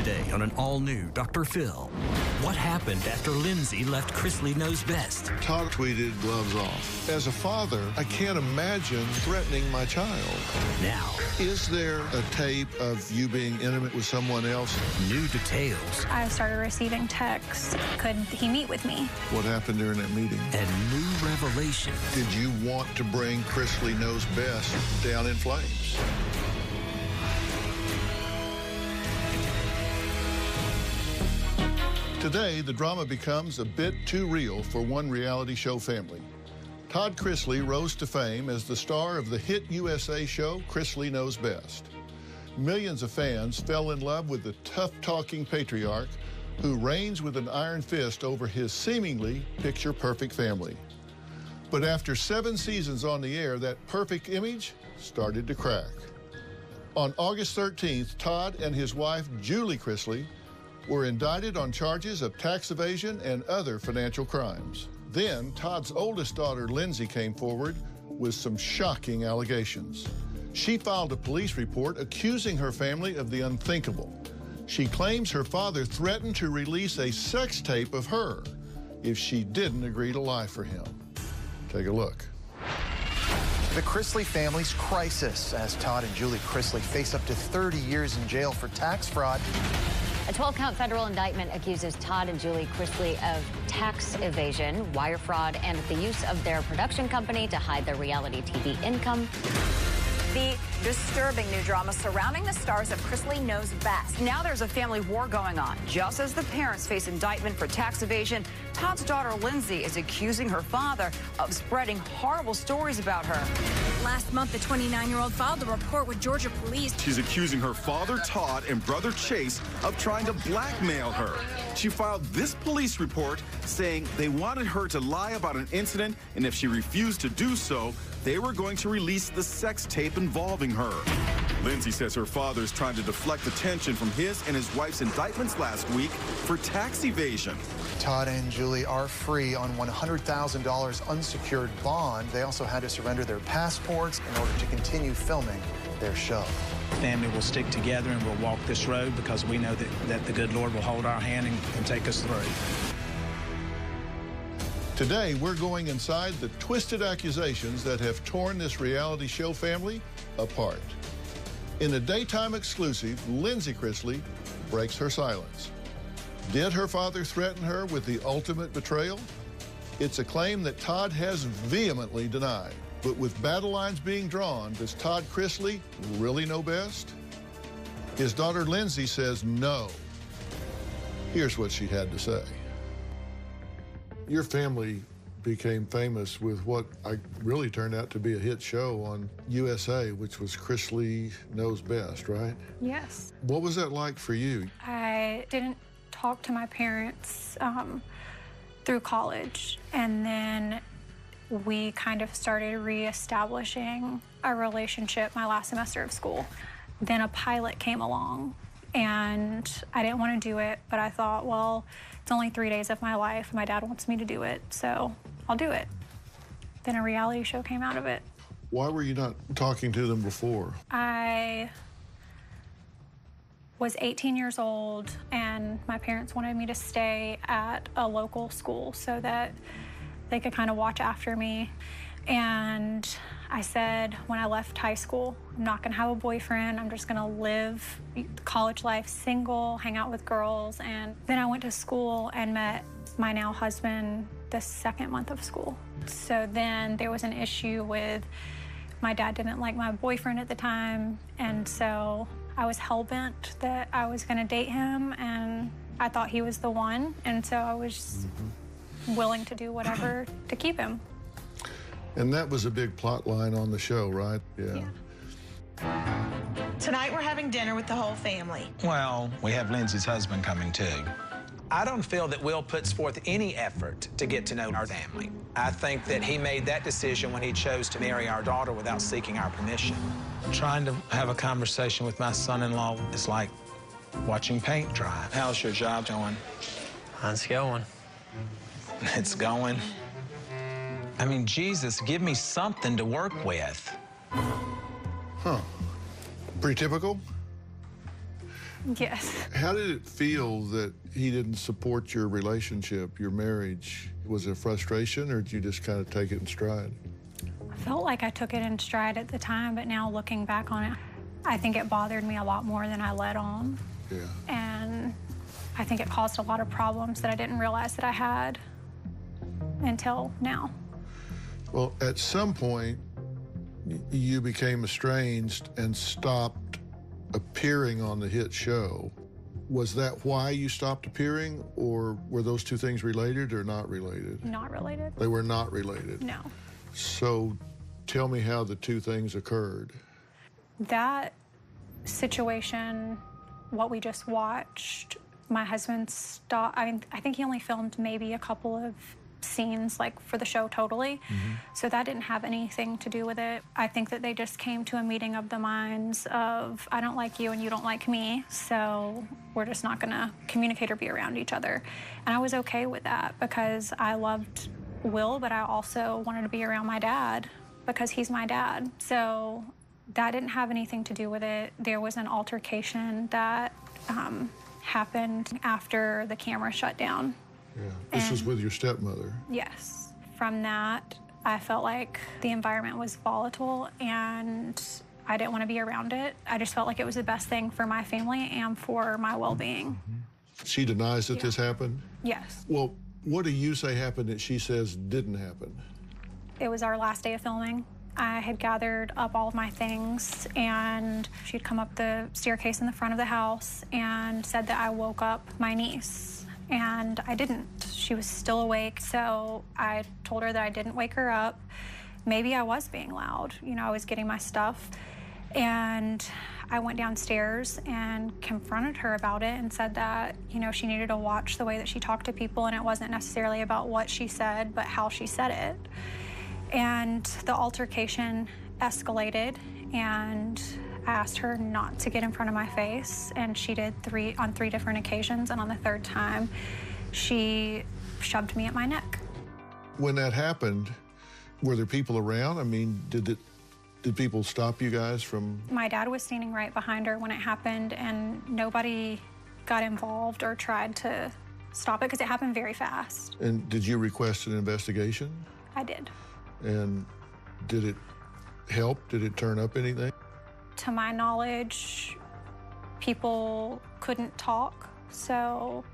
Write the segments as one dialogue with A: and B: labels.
A: Today on an all-new Dr. Phil. What happened after Lindsie left Chrisley Knows Best?
B: Todd tweeted gloves off. As a father, I can't imagine threatening my child.
A: Now,
B: is there a tape of you being intimate with someone else?
A: new details
C: I started receiving texts. Could he meet with me?
B: What happened during that meeting?
A: and new revelations.
B: Did you want to bring Chrisley Knows Best down in flames? Today, the drama becomes a bit too real for one reality show family. Todd Chrisley rose to fame as the star of the hit USA show, Chrisley Knows Best. Millions of fans fell in love with the tough-talking patriarch who reigns with an iron fist over his seemingly picture-perfect family. But after 7 seasons on the air, that perfect image started to crack. On August 13th, Todd and his wife, Julie Chrisley, were indicted on charges of tax evasion and other financial crimes. Then, Todd's oldest daughter, Lindsie, came forward with some shocking allegations. She filed a police report accusing her family of the unthinkable. She claims her father threatened to release a sex tape of her if she didn't agree to lie for him. Take a look.
D: The Chrisley family's crisis as Todd and Julie Chrisley face up to 30 years in jail for tax fraud.
E: A 12-count federal indictment accuses Todd and Julie Chrisley of tax evasion, wire fraud, and the use of their production company to hide their reality TV income.
F: The disturbing new drama surrounding the stars of Chrisley Knows Best. Now there's a family war going on. Just as the parents face indictment for tax evasion, Todd's daughter Lindsie is accusing her father of spreading horrible stories about her.
G: Last month, the 29-year-old filed a report with Georgia police.
H: She's accusing her father, Todd, and brother Chase of trying to blackmail her. She filed this police report saying they wanted her to lie about an incident, and if she refused to do so, they were going to release the sex tape involving her. Lindsie says her father is trying to deflect attention from his and his wife's indictments last week for tax evasion.
D: Todd and Julie are free on $100,000 unsecured bond. They also had to surrender their passports in order to continue filming their show.
I: Family will stick together and we'll walk this road because we know that the good Lord will hold our hand and take us through.
B: Today, we're going inside the twisted accusations that have torn this reality show family apart. In a daytime exclusive, Lindsie Chrisley breaks her silence. Did her father threaten her with the ultimate betrayal? It's a claim that Todd has vehemently denied. But with battle lines being drawn, does Todd Chrisley really know best? His daughter Lindsie says no. Here's what she had to say. Your family became famous with what really turned out to be a hit show on USA, which was Chrisley Knows Best, right?
C: Yes.
B: What was that like for you?
C: I didn't talk to my parents through college, and then we kind of started reestablishing a relationship my last semester of school. Then a pilot came along, and I didn't want to do it, but I thought, well, it's only 3 days of my life. My dad wants me to do it, so I'll do it. Then a reality show came out of it.
B: Why were you not talking to them before?
C: I was 18 years old, and my parents wanted me to stay at a local school so that they could kind of watch after me. And I said, when I left high school, I'm not gonna have a boyfriend. I'm just gonna live college life single, hang out with girls. And then I went to school and met my now husband the second month of school. So then there was an issue with my dad didn't like my boyfriend at the time. And so I was hell-bent that I was gonna date him, and I thought he was the one. And so I was willing to do whatever to keep him.
B: And that was a big plot line on the show, right? Yeah.
J: Tonight we're having dinner with the whole family.
I: Well, we have Lindsay's husband coming too. I don't feel that Will puts forth any effort to get to know our family. I think that he made that decision when he chose to marry our daughter without seeking our permission. Trying to have a conversation with my son-in-law is like watching paint dry. How's your job going?
K: It's going.
I: It's going. I mean, Jesus, give me something to work with.
B: Huh. Pretty typical?
C: Yes.
B: How did it feel that he didn't support your relationship, your marriage? Was it frustration, or did you just kind of take it in stride?
C: I felt like I took it in stride at the time, but now looking back on it, I think it bothered me a lot more than I let on.
B: Yeah.
C: And I think it caused a lot of problems that I didn't realize that I had until now.
B: Well, at some point, you became estranged and stopped appearing on the hit show. Was that why you stopped appearing, or were those two things related or not related?
C: Not related.
B: They were not related?
C: No.
B: So tell me how the two things occurred.
C: That situation, what we just watched, my husband stopped. I mean, I think he only filmed maybe a couple of scenes, like, for the show totally. So that didn't have anything to do with it. I think that they just came to a meeting of the minds of, I don't like you and you don't like me, so we're just not gonna communicate or be around each other. And I was okay with that because I loved Will, but I also wanted to be around my dad because he's my dad. So that didn't have anything to do with it. There was an altercation that happened after the camera shut down.
B: Yeah. This was with your stepmother.
C: Yes. From that, I felt like the environment was volatile and I didn't want to be around it. I just felt like it was the best thing for my family and for my well-being.
B: She denies that this happened?
C: Yes.
B: Well, what do you say happened that she says didn't happen?
C: It was our last day of filming. I had gathered up all of my things and she'd come up the staircase in the front of the house and said that I woke up my niece. And I didn't. She was still awake, so I told her that I didn't wake her up. Maybe I was being loud. You know, I was getting my stuff. And I went downstairs and confronted her about it and said that, you know, she needed to watch the way that she talked to people, and it wasn't necessarily about what she said, but how she said it. And the altercation escalated, and I asked her not to get in front of my face, and she did on three different occasions, and on the third time, she shoved me at my neck.
B: When that happened, were there people around? I mean, did people stop you guys from?
C: My dad was standing right behind her when it happened, and nobody got involved or tried to stop it because it happened very fast.
B: And did you request an investigation?
C: I did.
B: And did it help? Did it turn up anything?
C: To my knowledge, people couldn't talk, so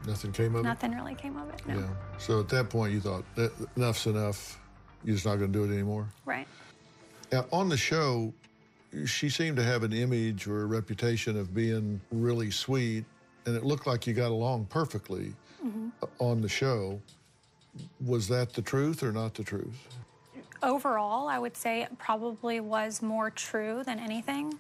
B: nothing came of it?
C: Nothing really came of it, no.
B: Yeah. So at that point, you thought, enough's enough. You're just not going to do it anymore?
C: Right.
B: Now, on the show, she seemed to have an image or a reputation of being really sweet, and it looked like you got along perfectly on the show. Was that the truth or not the truth?
C: Overall, I would say it probably was more true than anything.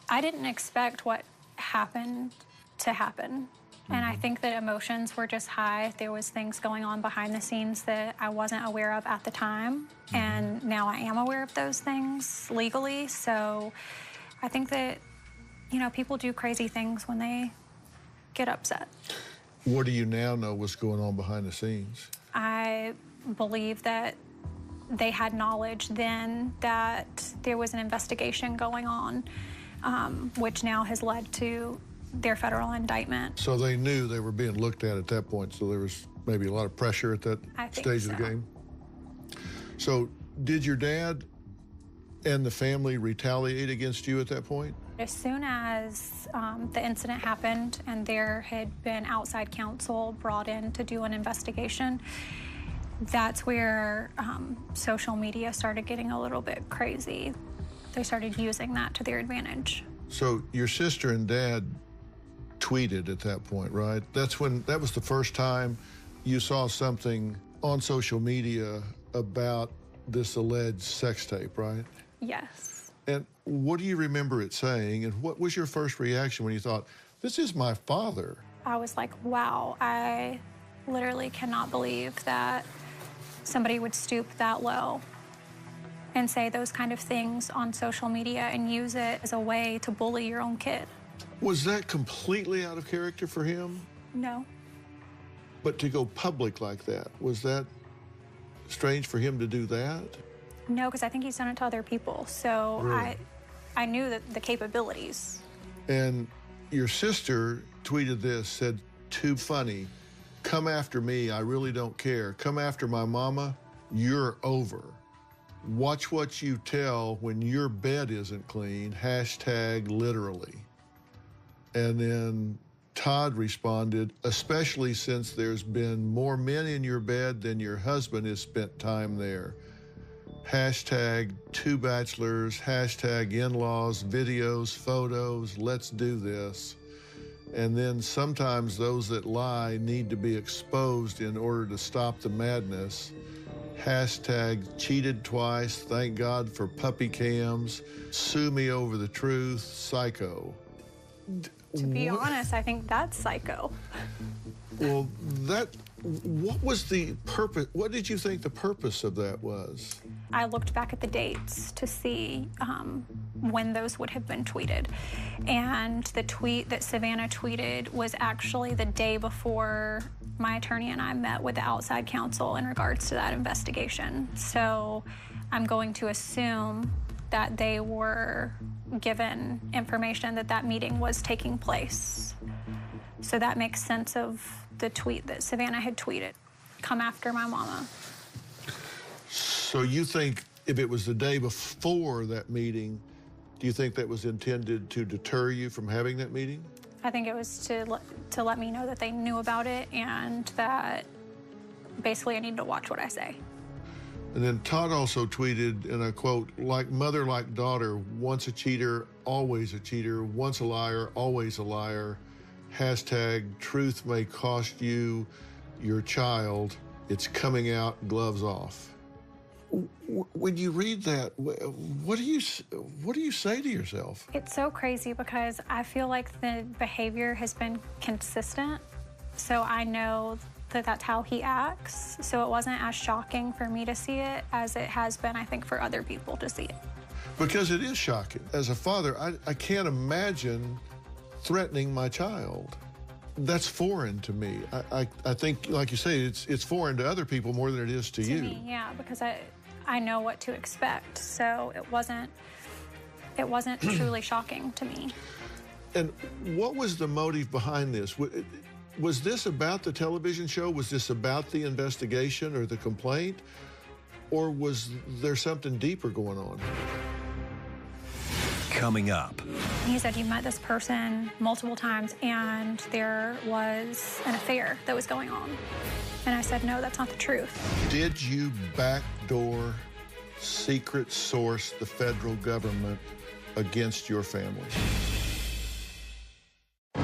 C: I didn't expect what happened to happen. And I think that emotions were just high. There was things going on behind the scenes that I wasn't aware of at the time. And now I am aware of those things legally. So I think that, you know, people do crazy things when they get upset.
B: What do you now know was going on behind the scenes?
C: I believe that they had knowledge then that there was an investigation going on, which now has led to their federal indictment.
B: So they knew they were being looked at that point, so there was maybe a lot of pressure at that stage of the game? So did your dad and the family retaliate against you at that point?
C: As soon as the incident happened and there had been outside counsel brought in to do an investigation, that's where social media started getting a little bit crazy. They started using that to their advantage.
B: So your sister and dad tweeted at that point, right? That was the first time you saw something on social media about this alleged sex tape, right?
C: Yes.
B: And what do you remember it saying, and what was your first reaction when you thought, this is my father?
C: I was like, wow, I literally cannot believe that somebody would stoop that low and say those kind of things on social media and use it as a way to bully your own kid.
B: Was that completely out of character for him?
C: No.
B: But to go public like that, was that strange for him to do that?
C: No, because I think he's done it to other people. So
B: really?
C: I knew that the capabilities.
B: And Your sister tweeted this, said, "Too funny. Come after me, I really don't care. Come after my mama, you're over. Watch what you tell when your bed isn't clean, hashtag literally." And then Todd responded, "Especially since there's been more men in your bed than your husband has spent time there. Hashtag 2 bachelors, hashtag in-laws, videos, photos, let's do this. And then sometimes those that lie need to be exposed in order to stop the madness. Hashtag cheated twice, thank God for puppy cams, sue me over the truth, psycho."
C: To be honest, I think that's psycho.
B: Well, what was the purpose? What did you think the purpose of that was?
C: I looked back at the dates to see when those would have been tweeted. And the tweet that Savannah tweeted was actually the day before my attorney and I met with the outside counsel in regards to that investigation. So I'm going to assume that they were given information that that meeting was taking place. So that makes sense of the tweet that Savannah had tweeted, "Come after my mama."
B: So you think if it was the day before that meeting, do you think that was intended to deter you from having that meeting?
C: I think it was to let me know that they knew about it and that basically I needed to watch what I say.
B: And then Todd also tweeted in a quote, "Like mother, like daughter, once a cheater, always a cheater, once a liar, always a liar. Hashtag truth may cost you your child. It's coming out, gloves off." When you read that, what do you say to yourself?
C: It's so crazy because I feel like the behavior has been consistent. So I know that that's how he acts. So it wasn't as shocking for me to see it as it has been, I think, for other people to see it.
B: Because it is shocking. As a father, I can't imagine threatening my child. That's foreign to me. I think, like you say, it's foreign to other people more than it is to you.
C: Me, yeah, because I know what to expect. So it wasn't truly shocking to me.
B: And what was the motive behind this? Was this about the television show? Was this about the investigation or the complaint? Or was there something deeper going on?
A: Coming up.
C: He said, "You met this person multiple times and there was an affair that was going on." And I said, "No, that's not the truth."
B: Did you backdoor, secret source the federal government against your family?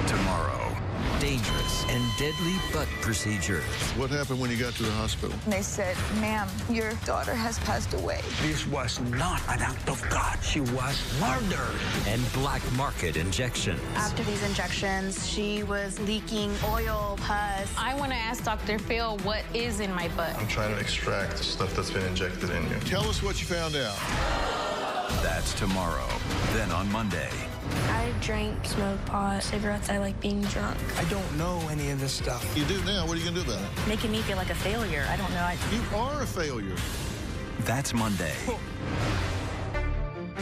A: Tomorrow, dangerous and deadly butt procedures.
B: What happened when you got to the hospital?
K: They said, "Ma'am, your daughter has passed away."
L: This was not an act of God. She was murdered.
A: And black market injections.
J: After these injections, she was leaking oil, pus.
M: I want to ask Dr. Phil what is in my butt.
N: I'm trying to extract the stuff that's been injected in you.
B: Tell us what you found out.
A: That's tomorrow. Then on Monday.
O: I drank, smoked pot, cigarettes. I like being drunk.
L: I don't know any of this stuff.
B: You do now. What are you going to do about it?
P: Making me feel like a failure. I don't know.
B: You are a failure.
A: That's Monday.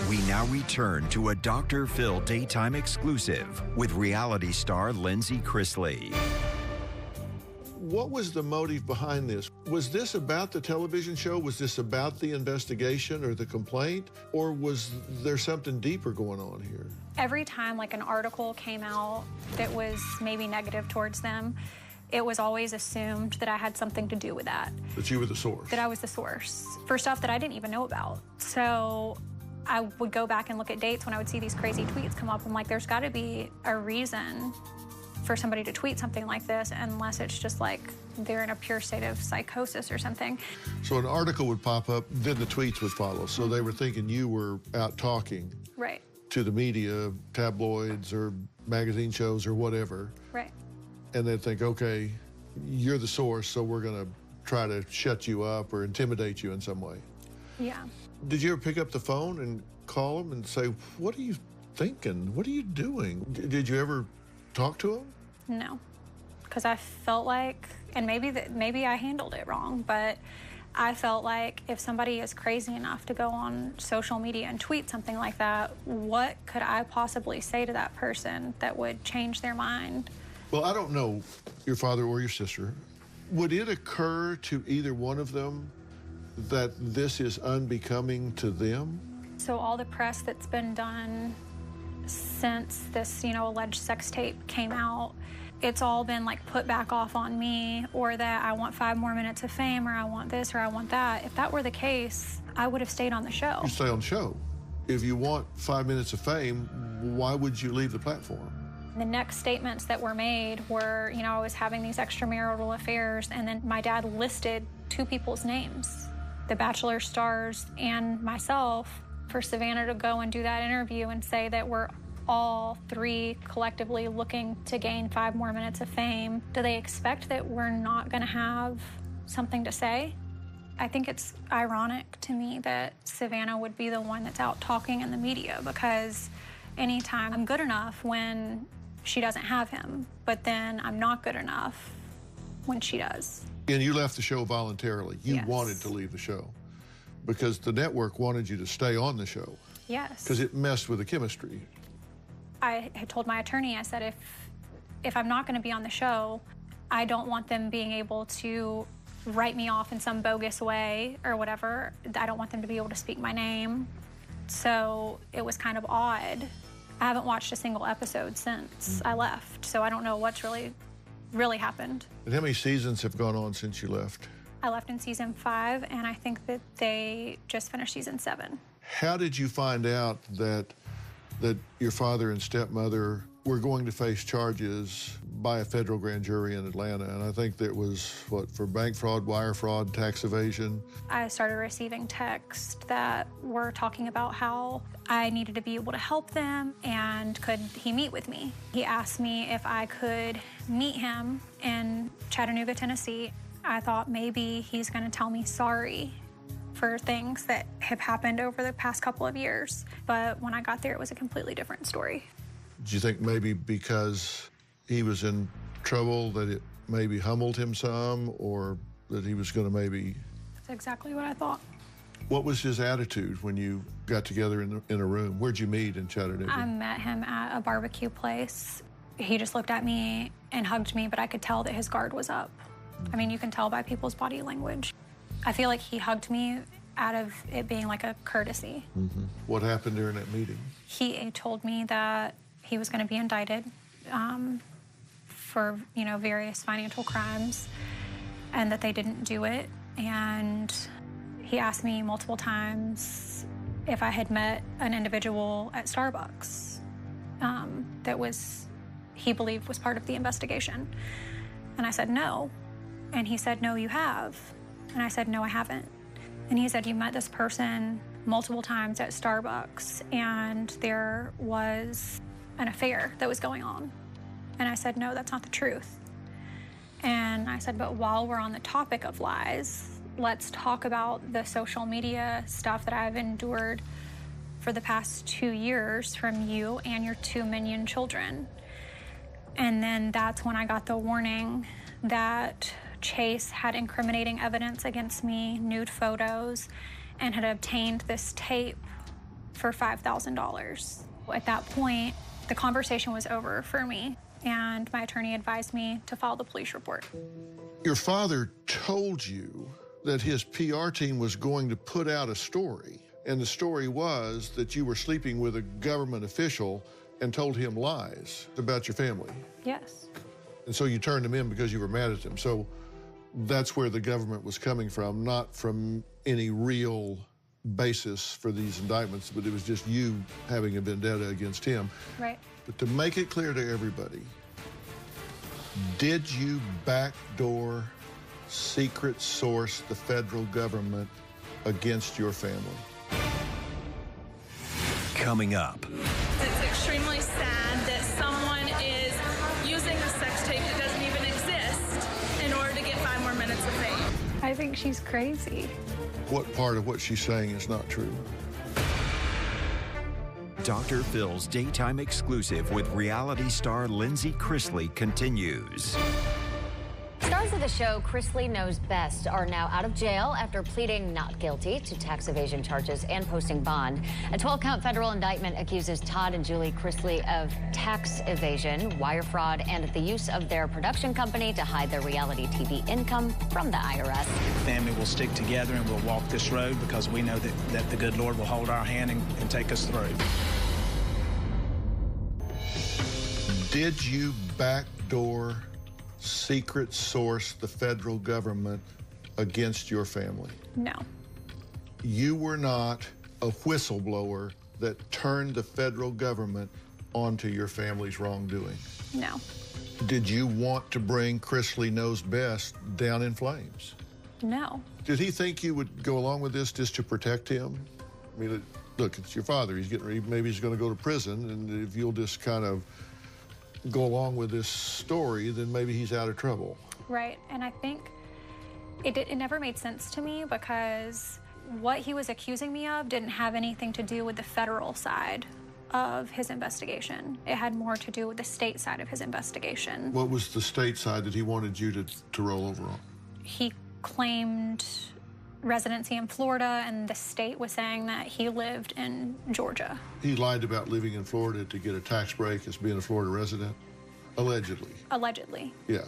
A: We now return to a Dr. Phil daytime exclusive with reality star Lindsie Chrisley.
B: What was the motive behind this? Was this about the television show? Was this about the investigation or the complaint? Or was there something deeper going on here?
C: Every time like an article came out that was maybe negative towards them, it was always assumed that I had something to do with that.
B: That you were the source?
C: That I was the source for stuff that I didn't even know about. So I would go back and look at dates when I would see these crazy tweets come up. I'm like, there's got to be a reason for somebody to tweet something like this unless it's just like they're in a pure state of psychosis or something.
B: So an article would pop up, then the tweets would follow. So they were thinking you were out talking
C: right
B: to the media, tabloids or magazine shows or whatever.
C: Right.
B: And they'd think, okay, you're the source, so we're going to try to shut you up or intimidate you in some way.
C: Yeah.
B: Did you ever pick up the phone and call them and say, what are you thinking? What are you doing? Did you ever talk to them?
C: No, because I felt like, and maybe I handled it wrong, but I felt like if somebody is crazy enough to go on social media and tweet something like that, what could I possibly say to that person that would change their mind?
B: Well, I don't know your father or your sister. Would it occur to either one of them that this is unbecoming to them?
C: So all the press that's been done since this, alleged sex tape came out, it's all been like put back off on me, or that I want 5 more minutes of fame, or I want this, or I want that. If that were the case, I would have stayed on the show.
B: You stay on the show. If you want 5 minutes of fame, why would you leave the platform?
C: The next statements that were made were, I was having these extramarital affairs, and then my dad listed 2 people's names, the Bachelor stars and myself, for Savannah to go and do that interview and say that we're all 3 collectively looking to gain 5 more minutes of fame. Do they expect that we're not gonna have something to say? I think it's ironic to me that Savannah would be the one that's out talking in the media, because anytime I'm good enough when she doesn't have him, but then I'm not good enough when she does.
B: And you left the show voluntarily. You
C: Yes.
B: wanted to leave the show because the network wanted you to stay on the show.
C: Yes.
B: Because it messed with the chemistry.
C: I had told my attorney, I said, if I'm not gonna be on the show, I don't want them being able to write me off in some bogus way or whatever. I don't want them to be able to speak my name. So it was kind of odd. I haven't watched a single episode since I left, so I don't know what's really happened.
B: And how many seasons have gone on since you left?
C: I left in season 5, and I think that they just finished season 7.
B: How did you find out that your father and stepmother were going to face charges by a federal grand jury in Atlanta? And I think that was, for bank fraud, wire fraud, tax evasion?
C: I started receiving texts that were talking about how I needed to be able to help them, and could he meet with me? He asked me if I could meet him in Chattanooga, Tennessee. I thought maybe he's gonna tell me sorry for things that have happened over the past couple of years. But when I got there, it was a completely different story.
B: Do you think maybe because he was in trouble that it maybe humbled him some, or that he was gonna maybe...
C: That's exactly what I thought.
B: What was his attitude when you got together in a room? Where'd you meet in Chattanooga?
C: I met him at a barbecue place. He just looked at me and hugged me, but I could tell that his guard was up. I mean, you can tell by people's body language. I feel like he hugged me out of it being like a courtesy.
B: Mm-hmm. What happened during that meeting?
C: He told me that he was going to be indicted for, various financial crimes, and that they didn't do it. And he asked me multiple times if I had met an individual at Starbucks that he believed was part of the investigation. And I said, no. And he said, no, you have. And I said, no, I haven't. And he said, you met this person multiple times at Starbucks, and there was an affair that was going on. And I said, no, that's not the truth. And I said, but while we're on the topic of lies, let's talk about the social media stuff that I've endured for the past 2 years from you and your 2 minion children. And then that's when I got the warning that Chase had incriminating evidence against me, nude photos, and had obtained this tape for $5,000. At that point, the conversation was over for me, and my attorney advised me to file the police report.
B: Your father told you that his PR team was going to put out a story, and the story was that you were sleeping with a government official and told him lies about your family.
C: Yes.
B: And so you turned him in because you were mad at him. So that's where the government was coming from, not from any real basis for these indictments, but it was just you having a vendetta against him.
C: Right.
B: But to make it clear to everybody, did you backdoor, secret source the federal government against your family?
A: Coming up.
M: It's extremely sad that someone is using a sex tape that doesn't even exist in order to get 5 more minutes of fame.
C: I think she's crazy.
B: What part of what she's saying is not true?
A: Dr. Phil's daytime exclusive with reality star Lindsie Chrisley continues.
E: Stars of the show Chrisley Knows Best are now out of jail after pleading not guilty to tax evasion charges and posting bond. A 12-count federal indictment accuses Todd and Julie Chrisley of tax evasion, wire fraud, and the use of their production company to hide their reality TV income from the IRS.
I: Family will stick together and we'll walk this road because we know that the good Lord will hold our hand and take us through.
B: Did you backdoor secret source the federal government against your family?
C: No.
B: You were not a whistleblower that turned the federal government onto your family's wrongdoing?
C: No.
B: Did you want to bring Chrisley Knows Best down in flames?
C: No.
B: Did he think you would go along with this just to protect him? I mean, look, it's your father. He's getting ready. Maybe he's going to go to prison, and if you'll just kind of go along with this story, then maybe he's out of trouble.
C: Right, and I think it never made sense to me because what he was accusing me of didn't have anything to do with the federal side of his investigation. It had more to do with the state side of his investigation.
B: What was the state side that he wanted you to roll over on?
C: He claimed residency in Florida, and the state was saying that he lived in Georgia.
B: He lied about living in Florida to get a tax break as being a Florida resident? Allegedly.
C: Allegedly.
B: Yeah.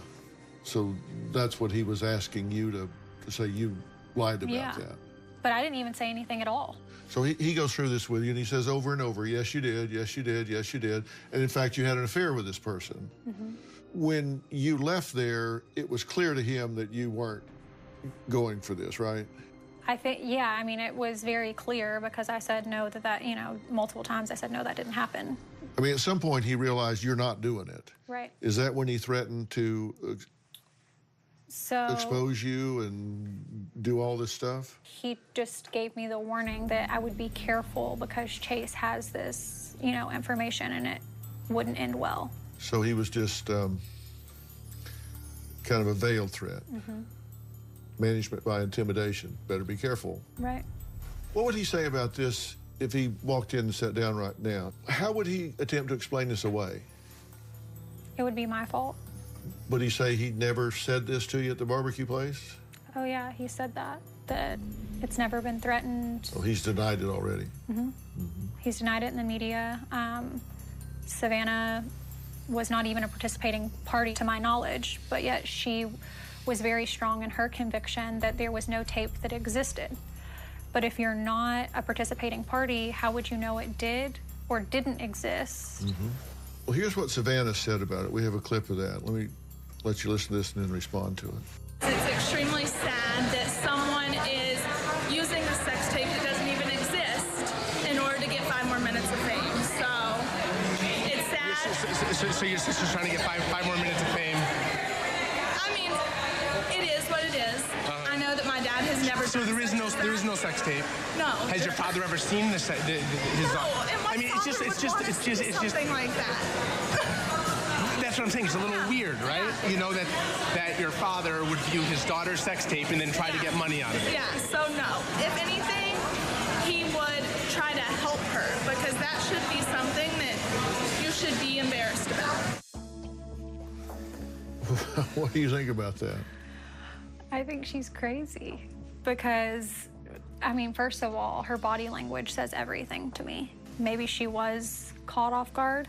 B: So that's what he was asking you to say you lied about that.
C: But I didn't even say anything at all.
B: So he goes through this with you, and he says over and over, yes, you did, yes, you did, yes, you did. And in fact, you had an affair with this person.
C: Mm-hmm.
B: When you left there, it was clear to him that you weren't going for this, right?
C: I think, yeah, I mean, it was very clear because I said no to that, you know, multiple times I said no, that didn't happen.
B: I mean, at some point he realized you're not doing it.
C: Right.
B: Is that when he threatened to expose you and do all this stuff?
C: He just gave me the warning that I would be careful because Chase has this, you know, information and it wouldn't end well.
B: So he was just kind of a veiled threat.
C: Mm-hmm.
B: Management by intimidation. Better be careful.
C: Right.
B: What would he say about this if he walked in and sat down right now? How would he attempt to explain this away?
C: It would be my fault.
B: Would he say he never said this to you at the barbecue place?
C: Oh, yeah, he said that it's never been threatened.
B: Oh, he's denied it already.
C: Mm-hmm.
B: Mm-hmm.
C: He's denied it in the media. Savannah was not even a participating party to my knowledge, but yet she was very strong in her conviction that there was no tape that existed. But if you're not a participating party, how would you know it did or didn't exist?
B: Mm-hmm. Well, here's what Savannah said about it. We have a clip of that. Let me let you listen to this and then respond to it.
M: It's extremely sad that someone is using a sex tape that doesn't even exist in order to get 5 more minutes of fame. So it's sad.
Q: So your sister's trying to get five more minutes of fame?
M: I mean, it is what it is. I know that my dad has never.
Q: So there is no sex tape.
M: No.
Q: Has your father ever seen his?
M: No, and my father would want us to do something like that.
Q: That's what I'm saying. It's a little weird, right? You know that your father would view his daughter's sex tape and then try to get money out of it.
M: Yeah. So no. If anything, he would try to help her because that should be something that you should be embarrassed about.
B: What do you think about that?
C: I think she's crazy because, I mean, first of all, her body language says everything to me. Maybe she was caught off guard.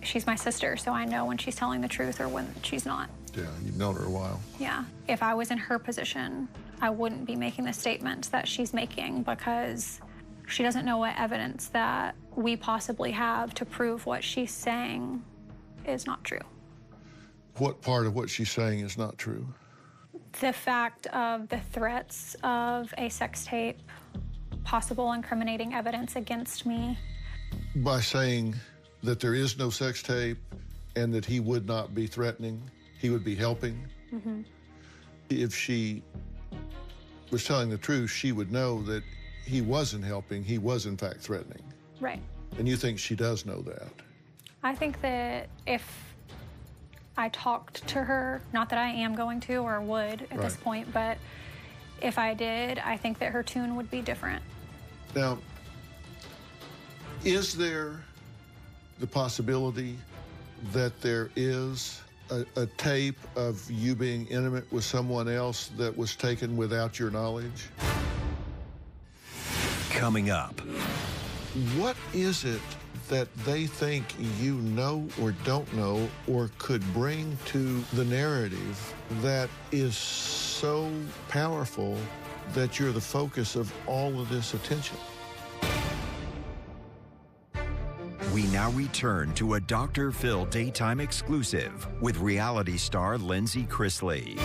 C: She's my sister, so I know when she's telling the truth or when she's not.
B: Yeah, you've known her a while.
C: Yeah. If I was in her position, I wouldn't be making the statements that she's making because she doesn't know what evidence that we possibly have to prove what she's saying is not true.
B: What part of what she's saying is not true?
C: The fact of the threats of a sex tape, possible incriminating evidence against me.
B: By saying that there is no sex tape and that he would not be threatening, he would be helping.
C: Mm-hmm.
B: If she was telling the truth, she would know that he wasn't helping, he was in fact threatening.
C: Right.
B: And you think she does know that?
C: I think that if I talked to her, not that I am going to or would at this point, but if I did, I think that her tune would be different.
B: Now, is there the possibility that there is a tape of you being intimate with someone else that was taken without your knowledge?
A: Coming up.
B: What is it that they think you know or don't know or could bring to the narrative that is so powerful that you're the focus of all of this attention?
A: We now return to a Dr. Phil daytime exclusive with reality star Lindsie Chrisley.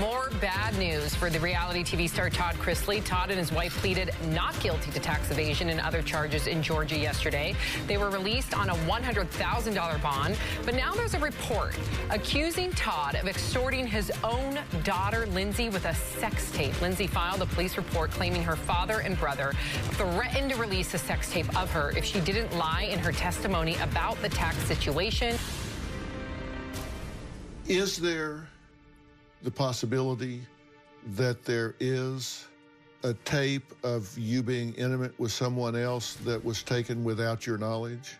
R: More bad news for the reality TV star Todd Chrisley. Todd and his wife pleaded not guilty to tax evasion and other charges in Georgia yesterday. They were released on a $100,000 bond, but now there's a report accusing Todd of extorting his own daughter, Lindsie, with a sex tape. Lindsie filed a police report claiming her father and brother threatened to release a sex tape of her if she didn't lie in her testimony about the tax situation.
B: Is there the possibility that there is a tape of you being intimate with someone else that was taken without your knowledge?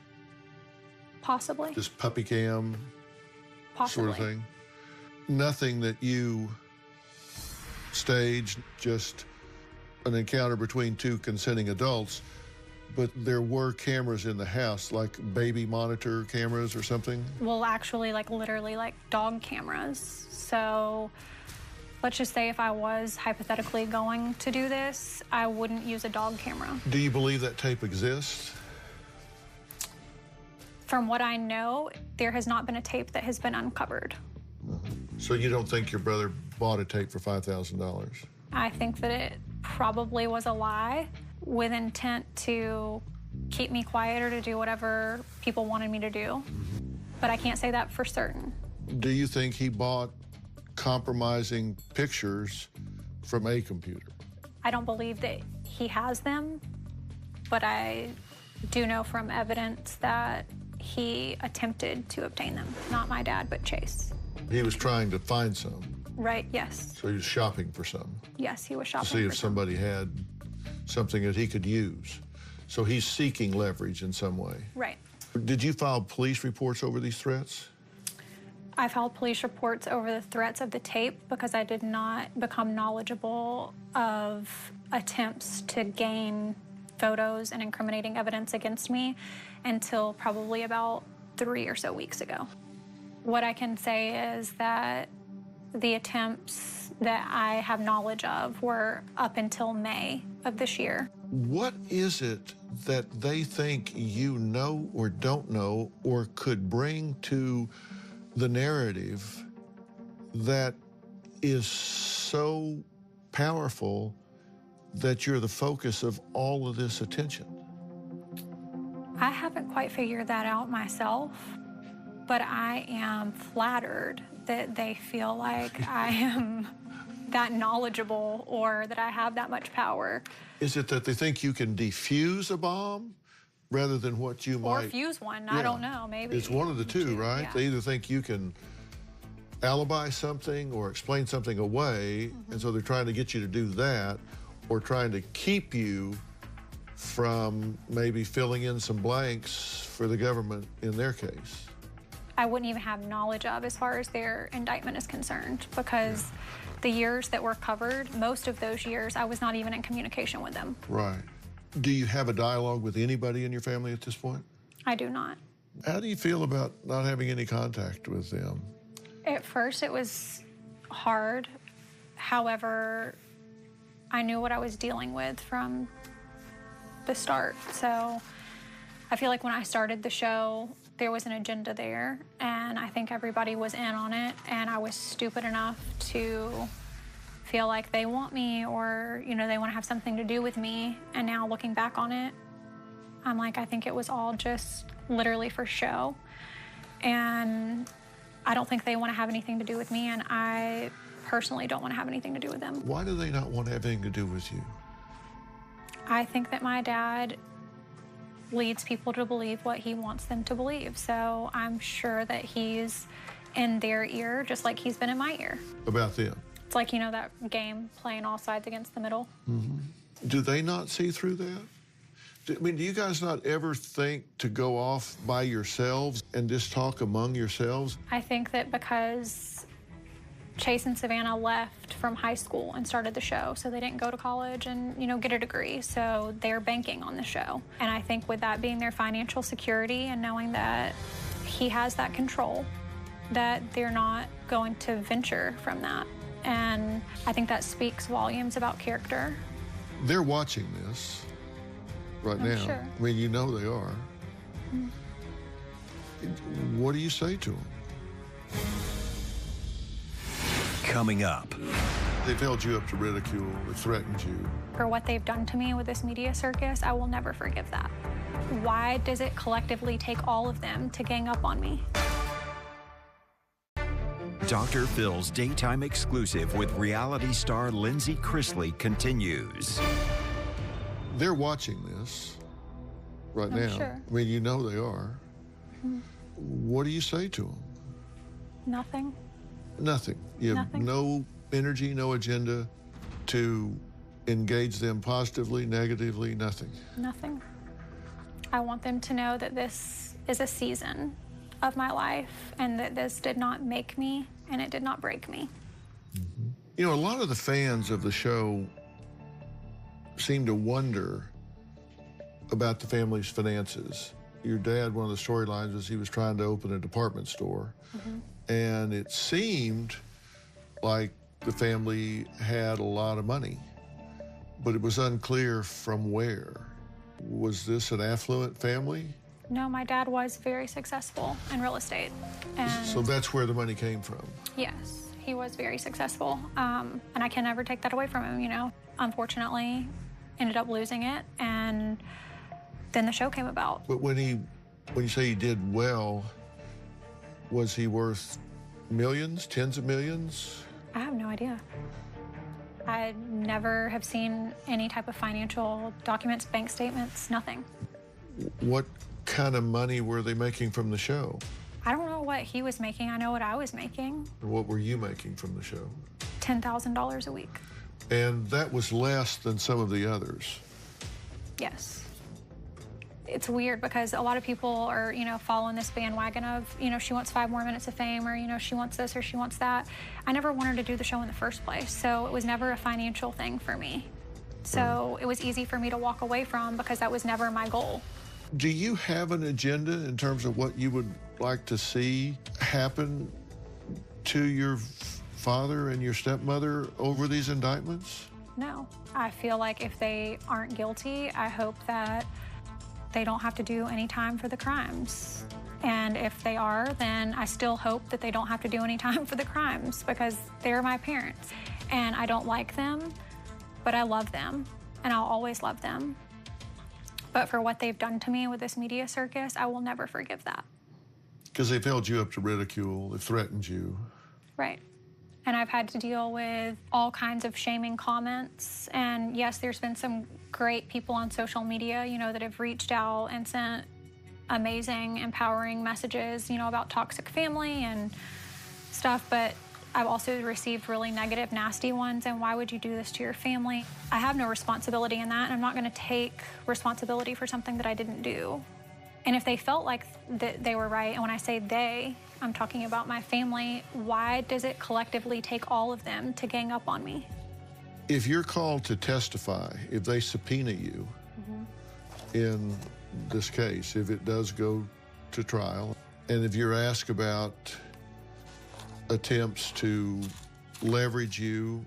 C: Possibly.
B: Just puppy cam
C: Possibly.
B: sort of thing? Nothing that you staged, just an encounter between two consenting adults, but there were cameras in the house, like baby monitor cameras or something?
C: Well, actually, like literally like dog cameras. So let's just say if I was hypothetically going to do this, I wouldn't use a dog camera.
B: Do you believe that tape exists?
C: From what I know, there has not been a tape that has been uncovered.
B: So you don't think your brother bought a tape for $5,000?
C: I think that it probably was a lie with intent to keep me quiet or to do whatever people wanted me to do. But I can't say that for certain.
B: Do you think he bought compromising pictures from a computer?
C: I don't believe that he has them, but I do know from evidence that he attempted to obtain them. Not my dad, but Chase.
B: He was trying to find some.
C: Right, yes.
B: So he was shopping for some.
C: Yes, he was shopping
B: To see
C: for
B: if somebody had something that he could use. So he's seeking leverage in some way.
C: Right.
B: Did you file police reports over these threats?
C: I filed police reports over the threats of the tape because I did not become knowledgeable of attempts to gain photos and incriminating evidence against me until probably about 3 or so weeks ago. What I can say is that the attempts that I have knowledge of were up until May of this year.
B: What is it that they think you know or don't know or could bring to the narrative that is so powerful that you're the focus of all of this attention?
C: I haven't quite figured that out myself, but I am flattered that they feel like I am that knowledgeable or that I have that much power.
B: Is it that they think you can defuse a bomb rather than what you might...
C: Or fuse one, I don't know, maybe.
B: It's one of the two, right?
C: Yeah.
B: They either think you can alibi something or explain something away, and so they're trying to get you to do that, or trying to keep you from maybe filling in some blanks for the government in their case.
C: I wouldn't even have knowledge of as far as their indictment is concerned, because the years that were covered, most of those years, I was not even in communication with them.
B: Right. Do you have a dialogue with anybody in your family at this point?
C: I do not.
B: How do you feel about not having any contact with them?
C: At first, it was hard. However, I knew what I was dealing with from the start. So I feel like when I started the show, there was an agenda there, and I think everybody was in on it, and I was stupid enough to feel like they want me or, you know, they want to have something to do with me. And now looking back on it, I'm like, I think it was all just literally for show. And I don't think they want to have anything to do with me, and I personally don't want to have anything to do with them.
B: Why do they not want to have anything to do with you?
C: I think that my dad leads people to believe what he wants them to believe. So I'm sure that he's in their ear just like he's been in my ear.
B: About them?
C: It's like, you know, that game, playing all sides against the middle.
B: Do they not see through that? I mean, do you guys not ever think to go off by yourselves and just talk among yourselves?
C: I think that because Chase and Savannah left from high school and started the show, so they didn't go to college and, get a degree, so they're banking on the show. And I think with that being their financial security and knowing that he has that control, that they're not going to venture from that. And I think that speaks volumes about character.
B: They're watching this right now.
C: Sure.
B: I mean, you know they are. What do you say to them?
A: Coming up.
B: They've held you up to ridicule, they've threatened you.
C: For what they've done to me with this media circus, I will never forgive that. Why does it collectively take all of them to gang up on me?
A: Dr. Phil's daytime exclusive with reality star Lindsie Chrisley continues.
B: They're watching this right now.
C: Sure.
B: I mean, you know they are. What do you say to them?
C: Nothing.
B: Nothing. You have no energy, no agenda to engage them positively, negatively, nothing.
C: Nothing. I want them to know that this is a season of my life and that this did not make me and it did not break me.
B: A lot of the fans of the show seem to wonder about the family's finances. Your dad, one of the storylines was he was trying to open a department store. And it seemed like the family had a lot of money, but it was unclear from where. Was this an affluent family?
C: No, my dad was very successful in real estate. And
B: so that's where the money came from?
C: Yes, he was very successful. And I can never take that away from him, Unfortunately, ended up losing it, and then the show came about.
B: But when you say he did well, was he worth millions, tens of millions?
C: I have no idea. I never have seen any type of financial documents, bank statements, nothing.
B: What kind of money were they making from the show?
C: I don't know what he was making. I know what I was making.
B: What were you making from the show?
C: $10,000 a week.
B: And that was less than some of the others?
C: Yes. It's weird because a lot of people are, following this bandwagon of, she wants 5 more minutes of fame, or, she wants this or she wants that. I never wanted to do the show in the first place, so it was never a financial thing for me. So it was easy for me to walk away from because that was never my goal.
B: Do you have an agenda in terms of what you would like to see happen to your father and your stepmother over these indictments?
C: No. I feel like if they aren't guilty, I hope that they don't have to do any time for the crimes. And if they are, then I still hope that they don't have to do any time for the crimes because they're my parents. And I don't like them, but I love them, and I'll always love them. But for what they've done to me with this media circus, I will never forgive that.
B: Because they've held you up to ridicule, they've threatened you.
C: Right. And I've had to deal with all kinds of shaming comments. And yes, there's been some great people on social media, that have reached out and sent amazing, empowering messages, about toxic family and stuff. But I've also received really negative, nasty ones. And why would you do this to your family? I have no responsibility in that. And I'm not going to take responsibility for something that I didn't do. And if they felt like that they were right, and when I say they, I'm talking about my family, why does it collectively take all of them to gang up on me?
B: If you're called to testify, if they subpoena you in this case, if it does go to trial, and if you're asked about attempts to leverage you,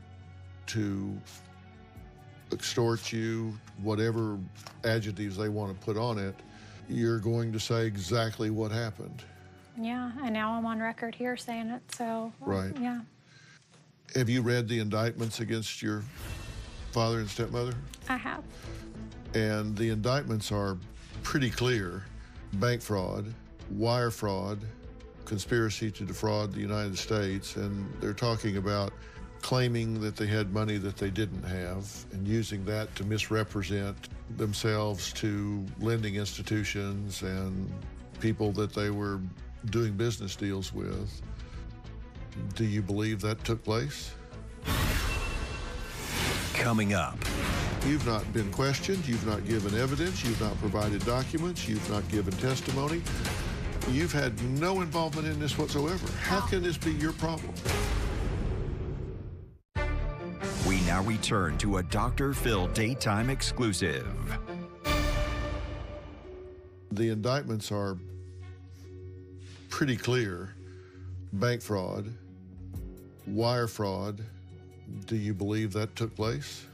B: to extort you, whatever adjectives they want to put on it, you're going to say exactly what happened.
C: Yeah, and now I'm on record here saying it, so.
B: Right.
C: Yeah.
B: Have you read the indictments against your father and stepmother?
C: I have.
B: And the indictments are pretty clear. Bank fraud, wire fraud, conspiracy to defraud the United States, and they're talking about claiming that they had money that they didn't have and using that to misrepresent themselves to lending institutions and people that they were doing business deals with. Do you believe that took place?
A: Coming up.
B: You've not been questioned, you've not given evidence, you've not provided documents, you've not given testimony. You've had no involvement in this whatsoever. How can this be your problem?
A: We now return to a Dr. Phil daytime exclusive.
B: The indictments are pretty clear. Bank fraud, wire fraud. Do you believe that took place?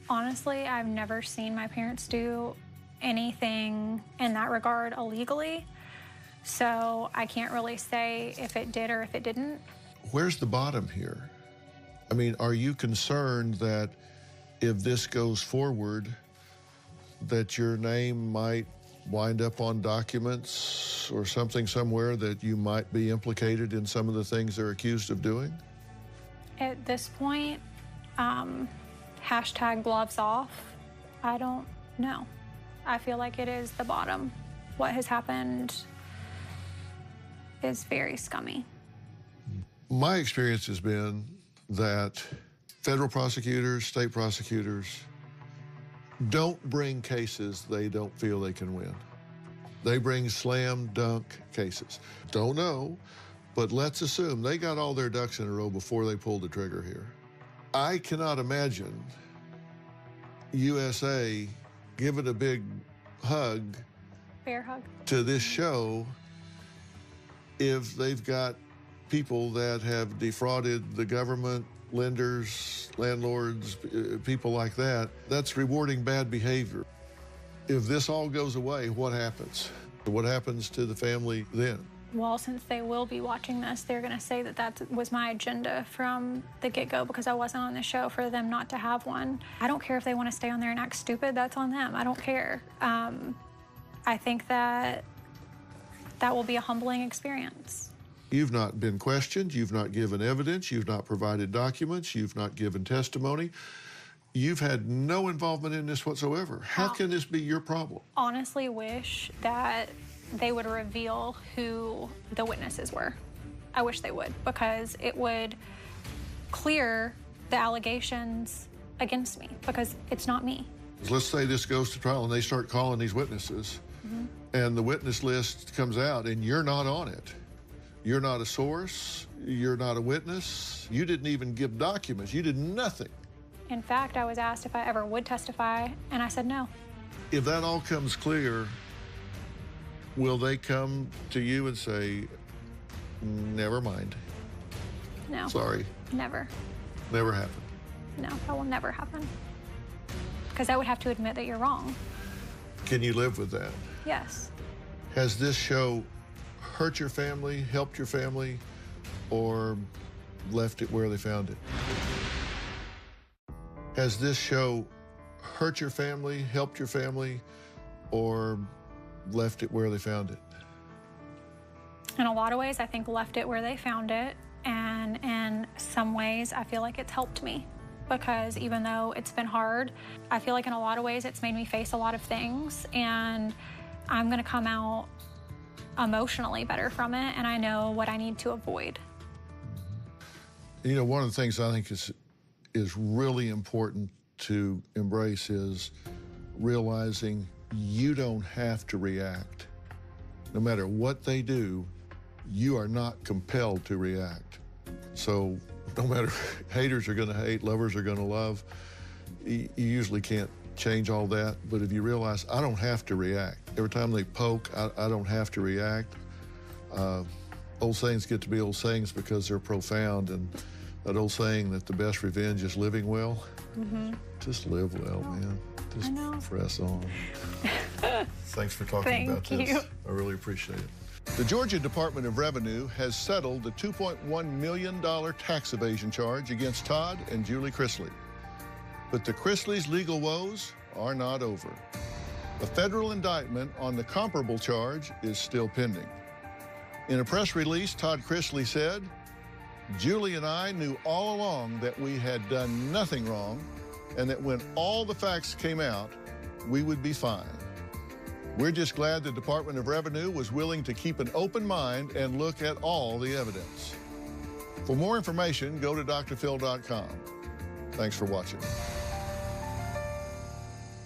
C: Honestly, I've never seen my parents do anything in that regard illegally, so I can't really say if it did or if it didn't.
B: Where's the bottom here? I mean, are you concerned that if this goes forward, that your name might wind up on documents or something somewhere that you might be implicated in some of the things they're accused of doing?
C: At this point, hashtag gloves off, I don't know. I feel like it is the bottom. What has happened is very scummy.
B: My experience has been that federal prosecutors, state prosecutors don't bring cases they don't feel they can win. They bring slam dunk cases. Don't know, but let's assume they got all their ducks in a row before they pulled the trigger here. I cannot imagine USA giving a big hug,
C: bear hug,
B: to this show if they've got people that have defrauded the government, lenders, landlords, people like that. That's rewarding bad behavior. If this all goes away, what happens? What happens to the family then?
C: Well, since they will be watching this, they're going to say that that was my agenda from the get-go because I wasn't on the show for them not to have one. I don't care if they want to stay on there and act stupid. That's on them. I don't care. I think that will be a humbling experience.
B: You've not been questioned. You've not given evidence. You've not provided documents. You've not given testimony. You've had no involvement in this whatsoever. How can this be your problem?
C: Honestly wish that they would reveal who the witnesses were. I wish they would, because it would clear the allegations against me, because it's not me.
B: Let's say this goes to trial and they start calling these witnesses, and the witness list comes out and you're not on it. You're not a source, you're not a witness, you didn't even give documents, you did nothing.
C: In fact, I was asked if I ever would testify, and I said no.
B: If that all comes clear, will they come to you and say, never mind?
C: No.
B: Sorry.
C: Never.
B: Never happened.
C: No, that will never happen. Because I would have to admit that you're wrong.
B: Can you live with that?
C: Yes.
B: Has this show hurt your family, helped your family, or left it where they found it? Has this show hurt your family, helped your family, or left it where they found it?
C: In a lot of ways, I think left it where they found it, and in some ways, I feel like it's helped me. Because even though it's been hard, I feel like in a lot of ways, it's made me face a lot of things, and I'm gonna come out emotionally better from it, and I know what I need to avoid.
B: You know, one of the things I think is really important to embrace is realizing you don't have to react. No matter what they do, you are not compelled to react. So no matter, haters are gonna hate, lovers are gonna love. You usually can't change all that, but if you realize I don't have to react. Every time they poke, I don't have to react. Old sayings get to be old sayings because they're profound, and that old saying that the best revenge is living well. Just live well, man. Just press on. Thanks for talking about this. I really appreciate it. The Georgia Department of Revenue has settled the $2.1 million tax evasion charge against Todd and Julie Chrisley. But the Chrisleys' legal woes are not over. A federal indictment on the comparable charge is still pending. In a press release, Todd Chrisley said, "Julie and I knew all along that we had done nothing wrong, and that when all the facts came out, we would be fine. We're just glad the Department of Revenue was willing to keep an open mind and look at all the evidence." For more information, go to drphil.com. Thanks for watching.